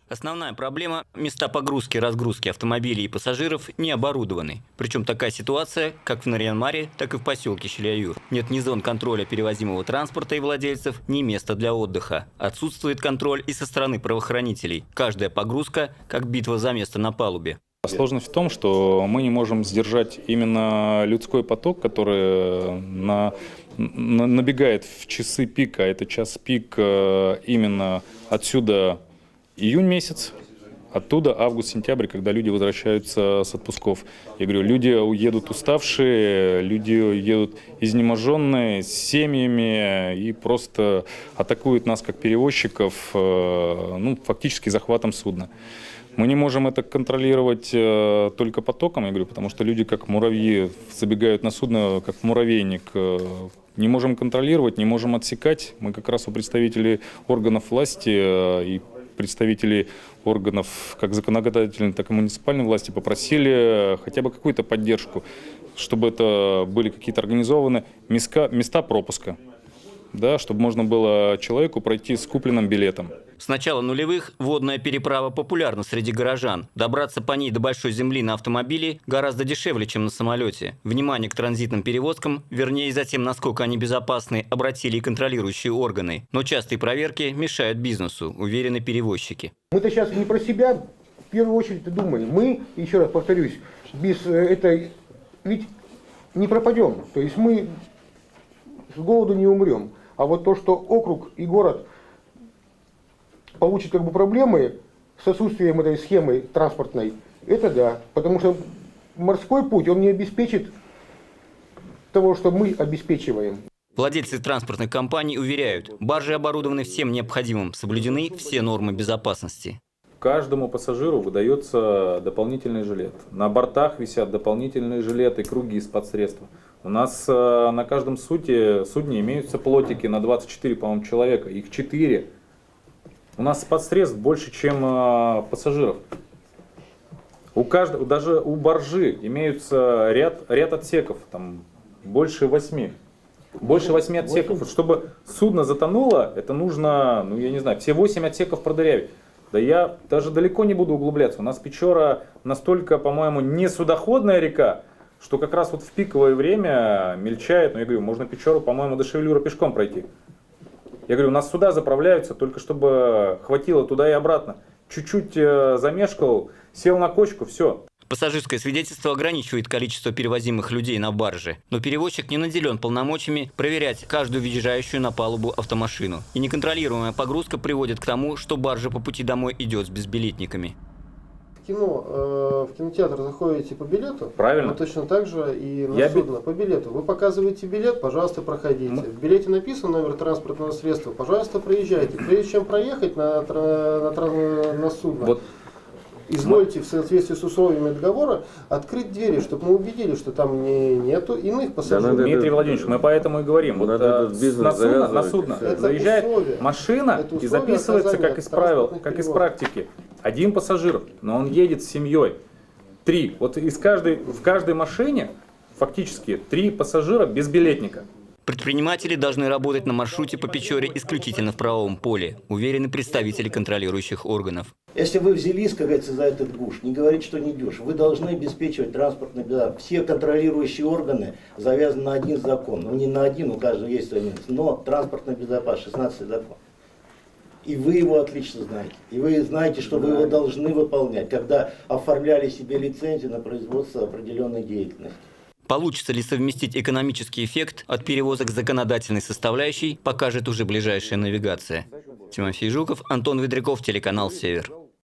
Основная проблема – места погрузки и разгрузки автомобилей и пассажиров не оборудованы. Причем такая ситуация как в Нарьян-Маре, так и в поселке Щеляюр. Нет ни зон контроля перевозимого транспорта и владельцев, ни места для отдыха. Отсутствует контроль и со стороны правоохранителей. Каждая погрузка – как битва за место на палубе. Сложность в том, что мы не можем сдержать именно людской поток, который набегает в часы пика. Это час пик именно отсюда июнь месяц, оттуда август-сентябрь, когда люди возвращаются с отпусков. Я говорю, люди уедут уставшие, люди едут изнеможенные, с семьями и просто атакуют нас как перевозчиков, фактически захватом судна. Мы не можем это контролировать только потоком, я говорю, потому что люди как муравьи забегают на судно, как муравейник. Не можем контролировать, не можем отсекать. Мы как раз у представителей органов власти и представителей органов как законодательной, так и муниципальной власти попросили хотя бы какую-то поддержку, чтобы это были какие-то организованные места пропуска, да, чтобы можно было человеку пройти с купленным билетом. С начала нулевых водная переправа популярна среди горожан. Добраться по ней до Большой Земли на автомобиле гораздо дешевле, чем на самолете. Внимание к транзитным перевозкам, вернее, затем, насколько они безопасны, обратили и контролирующие органы. Но частые проверки мешают бизнесу, уверены перевозчики. Мы-то сейчас не про себя, в первую очередь думаем. Мы, еще раз повторюсь, без этой ведь не пропадем. То есть мы с голоду не умрем. А вот то, что округ и город получат проблемы с отсутствием этой схемы транспортной, это да. Потому что морской путь, он не обеспечит того, что мы обеспечиваем. Владельцы транспортных компаний уверяют, баржи оборудованы всем необходимым, соблюдены все нормы безопасности. Каждому пассажиру выдается дополнительный жилет. На бортах висят дополнительные жилеты, круги из-под средства. У нас на каждом судне имеются плотики на 24, по-моему, человека. Их 4. У нас подсредств больше, чем пассажиров. Даже у баржи имеются ряд отсеков, там больше 8. Больше 8 отсеков. Вот чтобы судно затонуло, это нужно, я не знаю, все 8 отсеков продырявить. Да я даже далеко не буду углубляться. У нас Печора настолько, по-моему, не судоходная река, что как раз вот в пиковое время мельчает. Я говорю, можно Печору, по-моему, до Шевелюра пешком пройти. Я говорю, у нас суда заправляются только чтобы хватило туда и обратно. Чуть-чуть замешкал, сел на кочку, все. Пассажирское свидетельство ограничивает количество перевозимых людей на барже, но перевозчик не наделен полномочиями проверять каждую въезжающую на палубу автомашину. И неконтролируемая погрузка приводит к тому, что баржа по пути домой идет с безбилетниками. В кинотеатр заходите по билету, правильно. Точно так же и на судно по билету. Вы показываете билет, пожалуйста, проходите. В билете написан номер транспортного средства, пожалуйста, проезжайте. Прежде чем проехать на судно, извольте в соответствии с условиями договора открыть двери, чтобы мы убедились, что там нету иных пассажиров. Дмитрий Владимирович, мы поэтому и говорим. На судно заезжает машина и записывается, как из правил, как из практики. 1 пассажир, но он едет с семьей. 3. Вот в каждой машине фактически 3 пассажира без билетника. Предприниматели должны работать на маршруте по Печоре исключительно в правовом поле, уверены представители контролирующих органов. Если вы взялись, как говорится, за этот гуш, не говорите, что не дешь. Вы должны обеспечивать транспортную безопасность. Все контролирующие органы завязаны на один закон. Не на один, у каждого есть один. Но транспортная безопасность, 16-й закон. И вы его отлично знаете. И вы знаете, что вы его должны выполнять, когда оформляли себе лицензию на производство определенной деятельности. Получится ли совместить экономический эффект от перевозок с законодательной составляющей, покажет уже ближайшая навигация. Тимофей Жуков, Антон Ведряков, телеканал «Север».